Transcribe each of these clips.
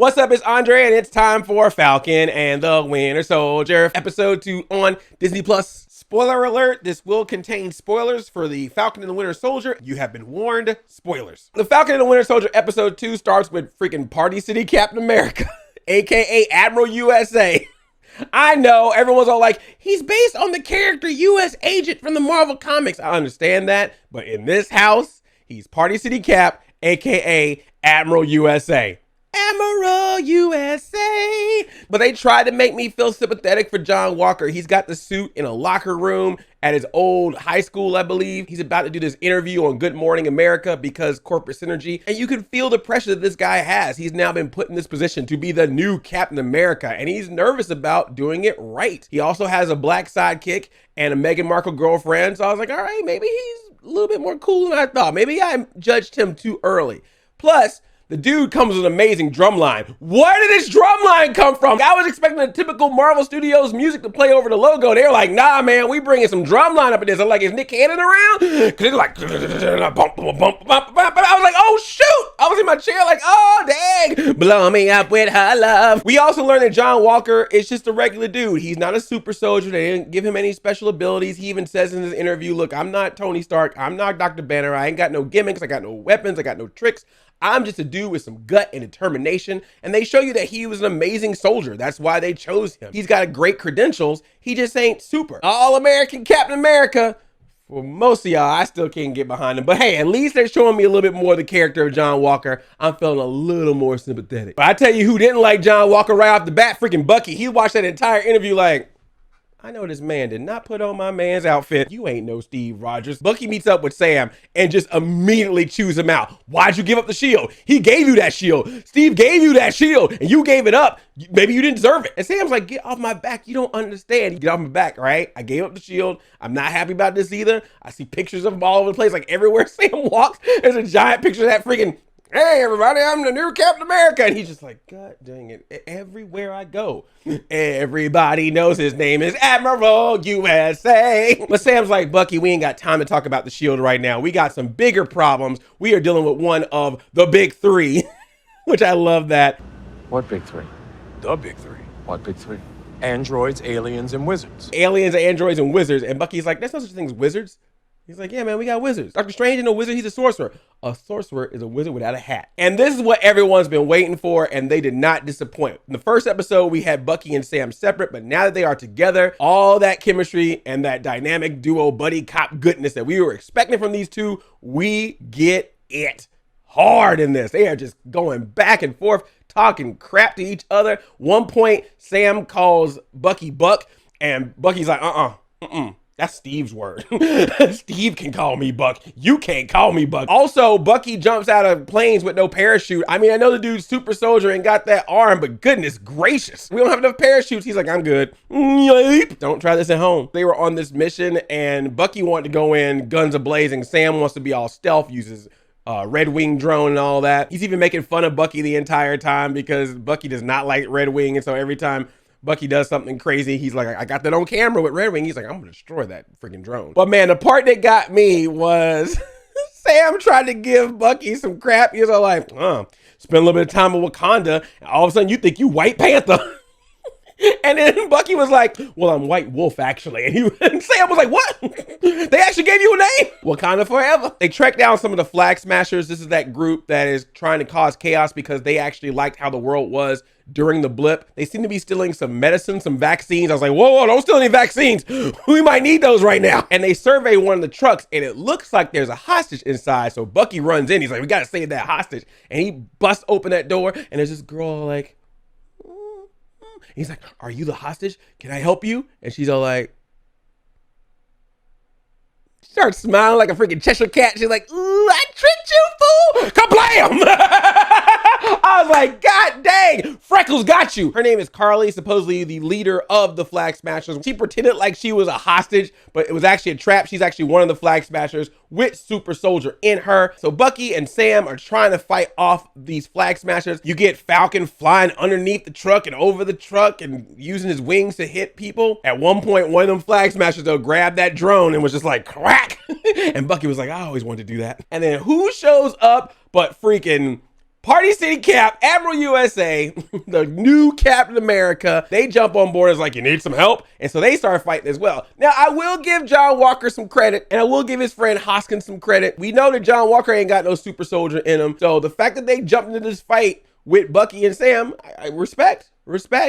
What's up, it's Andre, and it's time for Falcon and the Winter Soldier, episode 2 on Disney Plus. Spoiler alert, this will contain spoilers for the Falcon and the Winter Soldier. You have been warned, spoilers. The Falcon and the Winter Soldier episode 2 starts with freaking Party City Captain America, aka Admiral USA. I know, everyone's all like, he's based on the character US Agent from the Marvel Comics. I understand that, but in this house, he's Party City Cap, aka Admiral USA. Admiral USA. But they tried to make me feel sympathetic for John Walker. He's got the suit in a locker room at his old high school, I believe. He's about to do this interview on Good Morning America because corporate synergy. And you can feel the pressure that this guy has. He's now been put in this position to be the new Captain America, and he's nervous about doing it right. He also has a black sidekick and a Meghan Markle girlfriend. So I was like, all right, maybe he's a little bit more cool than I thought. Maybe I judged him too early. Plus, the dude comes with an amazing drum line. Where did this drum line come from? I was expecting a typical Marvel Studios music to play over the logo. They were like, nah, man, we bringing some drum line up in this. I'm like, is Nick Cannon around? Because it's like, bump, bump, bump, bump. But I was like, oh, shoot. I was in my chair like, oh, dang. Blow me up with her love. We also learned that John Walker is just a regular dude. He's not a super soldier. They didn't give him any special abilities. He even says in his interview, look, I'm not Tony Stark. I'm not Dr. Banner. I ain't got no gimmicks. I got no weapons. I got no tricks. I'm just a dude with some gut and determination, and they show you that he was an amazing soldier. That's why they chose him. He's got great credentials. He just ain't super. All-American Captain America. For most of y'all, I still can't get behind him. But hey, at least they're showing me a little bit more of the character of John Walker. I'm feeling a little more sympathetic. But I tell you who didn't like John Walker right off the bat, freaking Bucky. He watched that entire interview like, I know this man did not put on my man's outfit. You ain't no Steve Rogers. Bucky meets up with Sam and just immediately chews him out. Why'd you give up the shield? He gave you that shield. Steve gave you that shield and you gave it up. Maybe you didn't deserve it. And Sam's like, get off my back. You don't understand. Get off my back, right? I gave up the shield. I'm not happy about this either. I see pictures of him all over the place. Like everywhere Sam walks, there's a giant picture of that freaking, hey everybody, I'm the new Captain America. And he's just like, God dang it, everywhere I go, everybody knows his name is Admiral USA. But Sam's like, Bucky, we ain't got time to talk about the shield right now. We got some bigger problems. We are dealing with one of the big three, which I love that. What big three? The big three. What big three? Androids, aliens, and wizards. Aliens, androids, and wizards. And Bucky's like, there's no such thing as wizards. He's like, yeah, man, we got wizards. Doctor Strange ain't no wizard, he's a sorcerer. A sorcerer is a wizard without a hat. And this is what everyone's been waiting for, and they did not disappoint. In the first episode, we had Bucky and Sam separate, but now that they are together, all that chemistry and that dynamic duo buddy cop goodness that we were expecting from these two, we get it hard in this. They are just going back and forth, talking crap to each other. One point, Sam calls Bucky Buck, and Bucky's like, that's Steve's word. Steve can call me Buck. You can't call me Buck. Also, Bucky jumps out of planes with no parachute. I mean, I know the dude's super soldier and got that arm, but goodness gracious. We don't have enough parachutes. He's like, I'm good. Don't try this at home. They were on this mission and Bucky wanted to go in guns a-blazing. Sam wants to be all stealth, uses Red Wing drone and all that. He's even making fun of Bucky the entire time because Bucky does not like Red Wing. And so every time Bucky does something crazy, he's like, I got that on camera with Red Wing. He's like, I'm gonna destroy that freaking drone. But man, the part that got me was Sam tried to give Bucky some crap. He was all like, spend a little bit of time in Wakanda, and all of a sudden you think you White Panther. And then Bucky was like, well, I'm White Wolf, actually. And Sam was like, what? They actually gave you a name? Wakanda forever. They tracked down some of the Flag Smashers. This is that group that is trying to cause chaos because they actually liked how the world was during the blip. They seem to be stealing some medicine, some vaccines. I was like, whoa, don't steal any vaccines. We might need those right now. And they survey one of the trucks and it looks like there's a hostage inside. So Bucky runs in. He's like, we got to save that hostage. And he busts open that door and there's this girl like, he's like, are you the hostage? Can I help you? And she's all like, she starts smiling like a freaking Cheshire cat. She's like, ooh, I tricked you, fool. Kablam! I was like, God dang, Freckles got you. Her name is Carly, supposedly the leader of the Flag Smashers. She pretended like she was a hostage, but it was actually a trap. She's actually one of the Flag Smashers with Super Soldier in her. So Bucky and Sam are trying to fight off these Flag Smashers. You get Falcon flying underneath the truck and over the truck and using his wings to hit people. At one point, one of them Flag Smashers, though, grabbed that drone and was just like, crack. And Bucky was like, I always wanted to do that. And then who shows up but freaking Party City Cap, Admiral USA, the new Captain America, they jump on board as like, you need some help? And so they start fighting as well. Now, I will give John Walker some credit, and I will give his friend Hoskins some credit. We know that John Walker ain't got no super soldier in him. So the fact that they jumped into this fight with Bucky and Sam, I respect.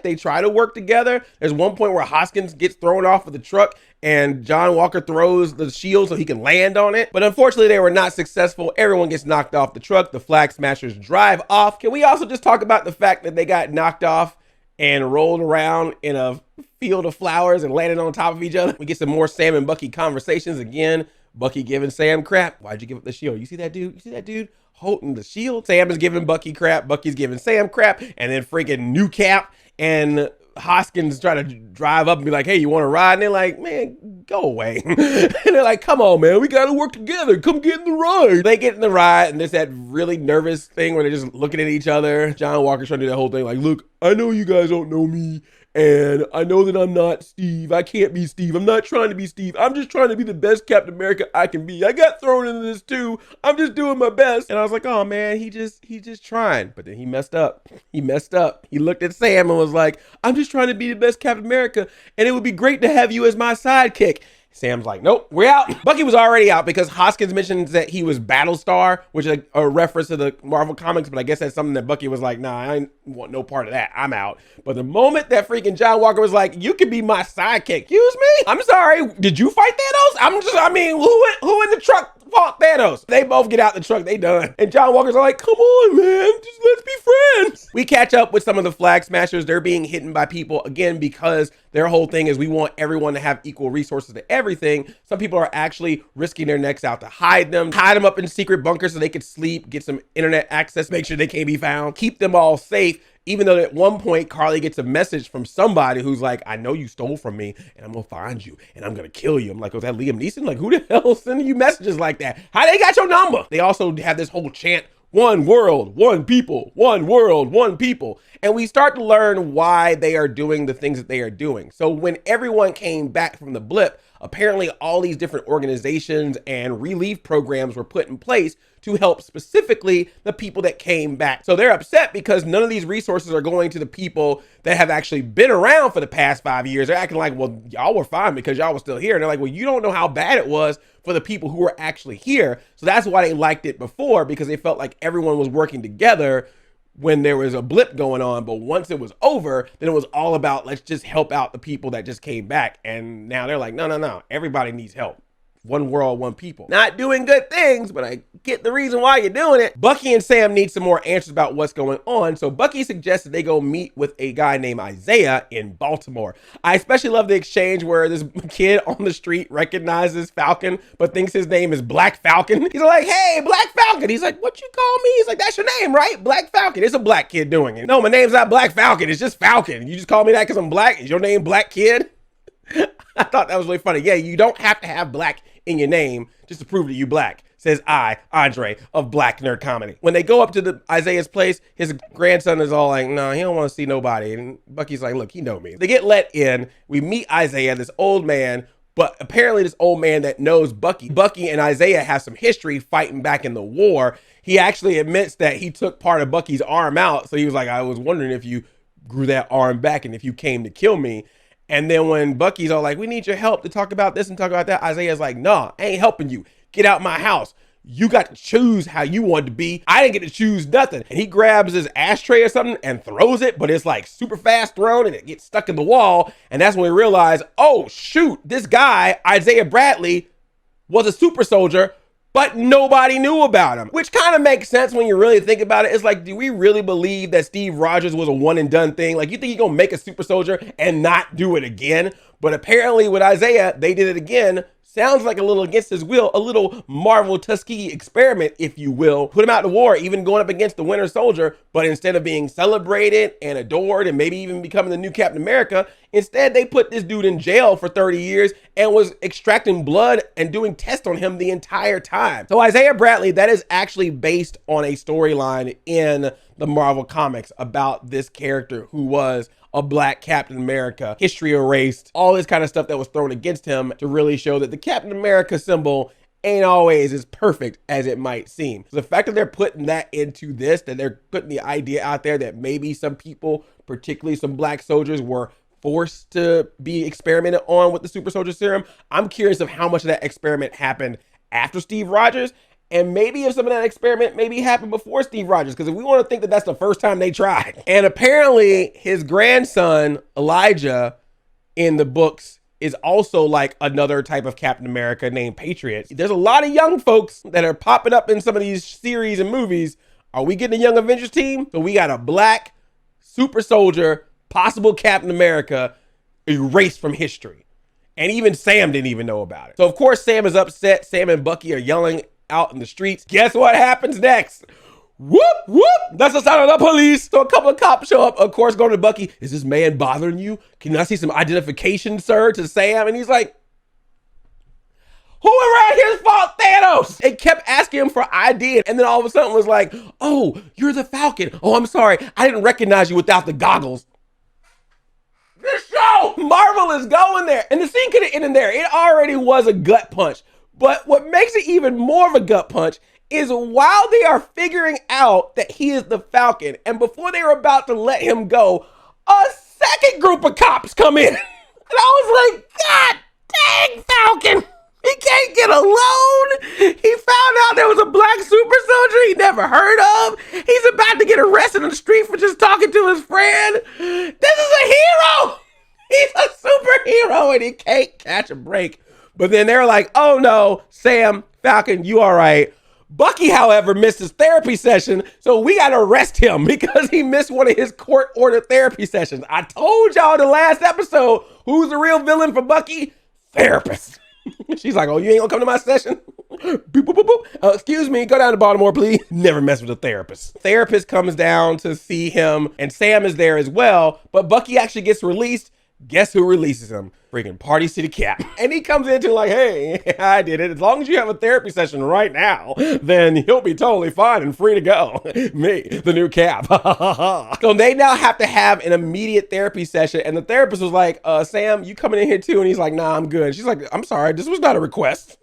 They try to work together. There's one point where Hoskins gets thrown off of the truck and John Walker throws the shield so he can land on it. But unfortunately, they were not successful. Everyone gets knocked off the truck. The Flag Smashers drive off. Can we also just talk about the fact that they got knocked off and rolled around in a field of flowers and landed on top of each other? We get some more Sam and Bucky conversations again. Bucky giving Sam crap. Why'd you give up the shield? You see that dude? You see that dude holding the shield? Sam is giving Bucky crap. Bucky's giving Sam crap. And then freaking New Cap and Hoskins try to drive up and be like, hey, you want to ride? And they're like, man, go away. And they're like, come on, man, we got to work together. Come get in the ride. They get in the ride, and there's that really nervous thing where they're just looking at each other. John Walker's trying to do that whole thing like, look, I know you guys don't know me, and I know that I'm not Steve. I can't be Steve. I'm not trying to be Steve. I'm just trying to be the best Captain America I can be. I got thrown into this too. I'm just doing my best. And I was like, oh man, he just trying. But then he messed up. He looked at Sam and was like, I'm just trying to be the best Captain America, and it would be great to have you as my sidekick. Sam's like, nope, we're out. Bucky was already out because Hoskins mentions that he was Battlestar, which is a reference to the Marvel comics, but I guess that's something that Bucky was like, nah, I ain't want no part of that. I'm out. But the moment that freaking John Walker was like, you could be my sidekick. Excuse me? I'm sorry. Did you fight Thanos? Who in the truck fought Thanos? They both get out the truck. They done. And John Walker's like, come on, man. Just let's be friends. We catch up with some of the Flag Smashers. They're being hidden by people again because their whole thing is we want everyone to have equal resources to everything. Some people are actually risking their necks out to hide them up in secret bunkers so they could sleep, get some internet access, make sure they can't be found, keep them all safe. Even though at one point, Carly gets a message from somebody who's like, I know you stole from me and I'm going to find you and I'm going to kill you. I'm like, was that Liam Neeson? Like, who the hell is sending you messages like that? How they got your number? They also have this whole chant, one world, one people, one world, one people. And we start to learn why they are doing the things that they are doing. So when everyone came back from the blip, apparently all these different organizations and relief programs were put in place to help specifically the people that came back. So they're upset because none of these resources are going to the people that have actually been around for the past 5 years. They're acting like, well, y'all were fine because y'all were still here. And they're like, well, you don't know how bad it was for the people who were actually here. So that's why they liked it before, because they felt like everyone was working together when there was a blip going on. But once it was over, then it was all about, let's just help out the people that just came back. And now they're like, no, everybody needs help. One world, one people. Not doing good things, but I get the reason why you're doing it. Bucky and Sam need some more answers about what's going on. So Bucky suggested they go meet with a guy named Isaiah in Baltimore. I especially love the exchange where this kid on the street recognizes Falcon, but thinks his name is Black Falcon. He's like, hey, Black Falcon. He's like, what you call me? He's like, that's your name, right? Black Falcon. It's a black kid doing it. No, my name's not Black Falcon. It's just Falcon. You just call me that because I'm black? Is your name Black Kid? I thought that was really funny. Yeah, you don't have to have black in your name just to prove that you black, says I, Andre, of Black Nerd Comedy. When they go up to Isaiah's place, his grandson is all like, no, he don't want to see nobody. And Bucky's like, look, he know me. They get let in. We meet Isaiah, this old man, but apparently this old man that knows Bucky. Bucky and Isaiah have some history fighting back in the war. He actually admits that he took part of Bucky's arm out. So he was like, I was wondering if you grew that arm back and if you came to kill me. And then when Bucky's all like, we need your help to talk about this and talk about that, Isaiah's like, nah, I ain't helping you. Get out my house. You got to choose how you want to be. I didn't get to choose nothing. And he grabs his ashtray or something and throws it, but it's like super fast thrown and it gets stuck in the wall. And that's when we realize, oh shoot, this guy, Isaiah Bradley, was a super soldier, but nobody knew about him, which kind of makes sense when you really think about it. It's like, do we really believe that Steve Rogers was a one and done thing? Like, you think you're going to make a super soldier and not do it again? But apparently with Isaiah, they did it again. Sounds like a little against his will, a little Marvel Tuskegee experiment, if you will. Put him out to war, even going up against the Winter Soldier, but instead of being celebrated and adored and maybe even becoming the new Captain America, instead they put this dude in jail for 30 years and was extracting blood and doing tests on him the entire time. So Isaiah Bradley, that is actually based on a storyline in the Marvel Comics about this character who was a black Captain America, history erased, all this kind of stuff that was thrown against him to really show that the Captain America symbol ain't always as perfect as it might seem. So the fact that they're putting that into this, that they're putting the idea out there that maybe some people, particularly some black soldiers, were forced to be experimented on with the super soldier serum. I'm curious of how much of that experiment happened after Steve Rogers, and maybe if some of that experiment maybe happened before Steve Rogers, because if we want to think that that's the first time they tried. And apparently his grandson, Elijah, in the books is also like another type of Captain America named Patriot. There's a lot of young folks that are popping up in some of these series and movies. Are we getting a Young Avengers team? So we got a black super soldier, possible Captain America, erased from history. And even Sam didn't even know about it. So of course Sam is upset. Sam and Bucky are yelling out in the streets. Guess what happens next? Whoop, whoop, that's the sound of the police. So a couple of cops show up, of course, going to Bucky. Is this man bothering you? Can I see some identification, sir, to Sam? And he's like, who around here fought Thanos? They kept asking him for ID. And then all of a sudden was like, oh, you're the Falcon. Oh, I'm sorry. I didn't recognize you without the goggles. This show, Marvel is going there. And the scene could have ended there. It already was a gut punch. But what makes it even more of a gut punch is while they are figuring out that he is the Falcon, and before they were about to let him go, a second group of cops come in. And I was like, God dang, Falcon, he can't get a loan. He found out there was a black super soldier he never heard of. He's about to get arrested on the street for just talking to his friend. This is a hero. He's a superhero and he can't catch a break. But then they're like, oh no, Sam, Falcon, you all right. Bucky, however, missed his therapy session, so we got to arrest him because he missed one of his court-ordered therapy sessions. I told y'all in the last episode, who's the real villain for Bucky? Therapist. She's like, oh, you ain't gonna come to my session? Boop, boop, boop, boop. Excuse me, go down to Baltimore, please. Never mess with a therapist. Therapist comes down to see him, and Sam is there as well, but Bucky actually gets released. Guess who releases him? Freaking Party City Cap. And he comes into like, hey, I did it. As long as you have a therapy session right now, then you'll be totally fine and free to go. Me, the new Cap. So they now have to have an immediate therapy session. And the therapist was like, Sam, you coming in here too? And he's like, nah, I'm good. She's like, I'm sorry, this was not a request.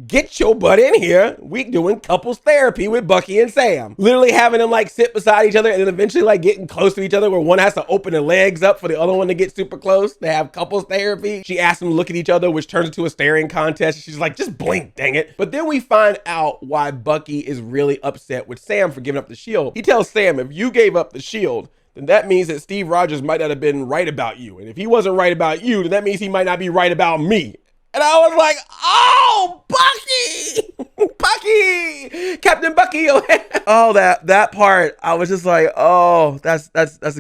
Get your butt in here. We doing couples therapy with Bucky and Sam. Literally having them like sit beside each other and then eventually like getting close to each other where one has to open their legs up for the other one to get super close. They have couples therapy. She asked them to look at each other, which turns into a staring contest. She's like, just blink, dang it. But then we find out why Bucky is really upset with Sam for giving up the shield. He tells Sam, if you gave up the shield, then that means that Steve Rogers might not have been right about you. And if he wasn't right about you, then that means he might not be right about me. And I was like, oh, Bucky, Bucky, Captain Bucky. Oh, that part, I was just like, oh, that's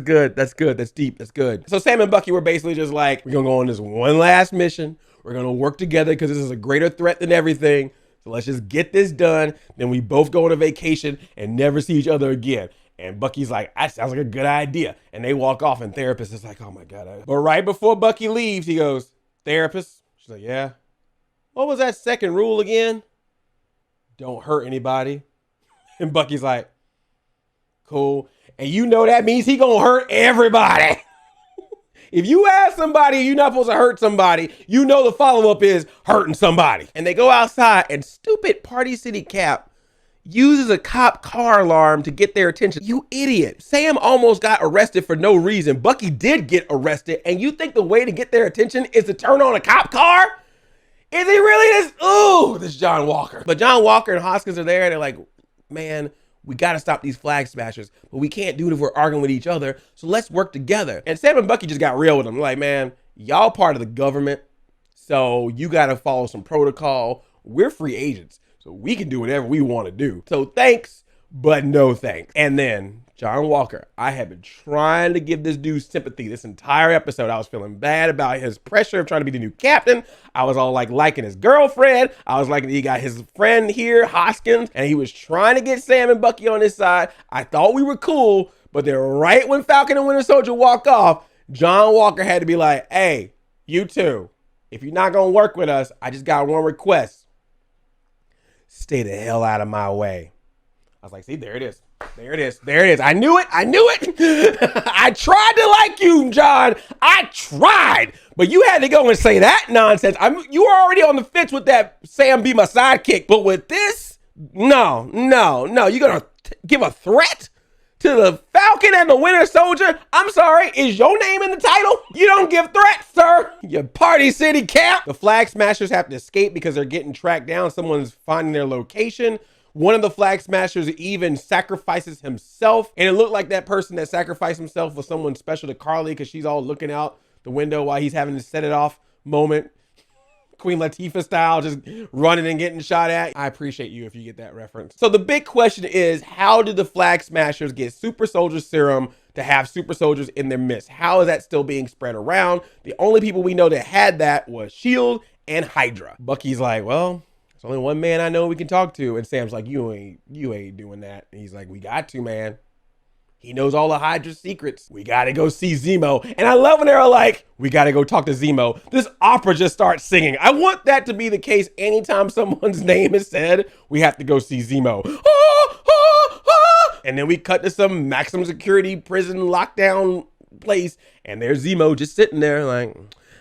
good. That's good. That's deep. That's good. So Sam and Bucky were basically just like, we're going to go on this one last mission. We're going to work together because this is a greater threat than everything. So let's just get this done. Then we both go on a vacation and never see each other again. And Bucky's like, that sounds like a good idea. And they walk off and therapist is like, oh my God. But right before Bucky leaves, he goes, therapist. She's like, yeah. What was that second rule again? Don't hurt anybody. And Bucky's like, cool. And you know that means he gonna hurt everybody. If you ask somebody you're not supposed to hurt somebody, you know the follow-up is hurting somebody. And they go outside and stupid Party City Cap uses a cop car alarm to get their attention. You idiot. Sam almost got arrested for no reason. Bucky did get arrested. And you think the way to get their attention is to turn on a cop car? Is he really this? Ooh, this John Walker. But John Walker and Hoskins are there and they're like, man, we got to stop these flag smashers, but we can't do it if we're arguing with each other. So let's work together. And Sam and Bucky just got real with them. Like, man, y'all part of the government. So you got to follow some protocol. We're free agents. So we can do whatever we want to do. So thanks, but no thanks. And then John Walker, I have been trying to give this dude sympathy this entire episode. I was feeling bad about his pressure of trying to be the new captain. I was all like liking his girlfriend. I was liking he got his friend here, Hoskins, and he was trying to get Sam and Bucky on his side. I thought we were cool, but then right when Falcon and Winter Soldier walk off, John Walker had to be like, hey, you two, if you're not going to work with us, I just got one request. Stay the hell out of my way. I was like, see, there it is. There it is. There it is. I knew it. I knew it. I tried to like you, John. I tried. But you had to go and say that nonsense. You were already on the fence with that Sam be my sidekick. But with this, no. You're going to give a threat to the Falcon and the Winter Soldier? I'm sorry, is your name in the title? You don't give threats, sir. You Party City camp. The Flag Smashers have to escape because they're getting tracked down. Someone's finding their location. One of the Flag Smashers even sacrifices himself. And it looked like that person that sacrificed himself was someone special to Carly because she's all looking out the window while he's having to set it off moment. Queen Latifah style, just running and getting shot at. I appreciate you if you get that reference. So the big question is, how did the Flag Smashers get super soldier serum to have super soldiers in their midst? How is that still being spread around? The only people we know that had that was S.H.I.E.L.D. and Hydra. Bucky's like, well, there's only one man I know we can talk to. And Sam's like, you ain't doing that. And he's like, we got to, man. He knows all of Hydra's secrets. We gotta go see Zemo. And I love when they're like, we gotta go talk to Zemo. This opera just starts singing. I want that to be the case anytime someone's name is said. We have to go see Zemo. And then we cut to some maximum security prison lockdown place. And there's Zemo just sitting there like,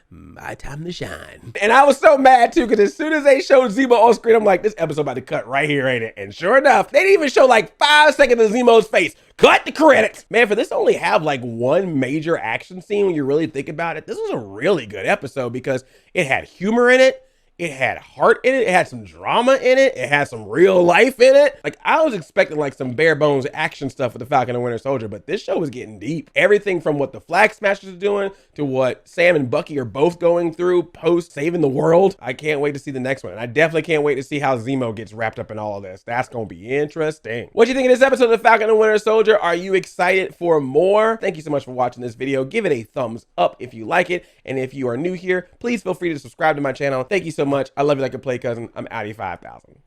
my time to shine. And I was so mad too, because as soon as they showed Zemo on screen, I'm like, this episode about to cut right here, ain't it? And sure enough, they didn't even show like 5 seconds of Zemo's face. Cut the credits. Man, for this to only have like one major action scene, when you really think about it, this was a really good episode because it had humor in it. It had heart in it. It had some drama in it. It had some real life in it. Like, I was expecting like some bare bones action stuff with the Falcon and Winter Soldier, but this show was getting deep. Everything from what the Flag Smashers are doing to what Sam and Bucky are both going through post saving the world. I can't wait to see the next one. And I definitely can't wait to see how Zemo gets wrapped up in all of this. That's going to be interesting. What do you think of this episode of the Falcon and Winter Soldier? Are you excited for more? Thank you so much for watching this video. Give it a thumbs up if you like it. And if you are new here, please feel free to subscribe to my channel. Thank you so much. I love you like a play cousin. I'm Audi 5000.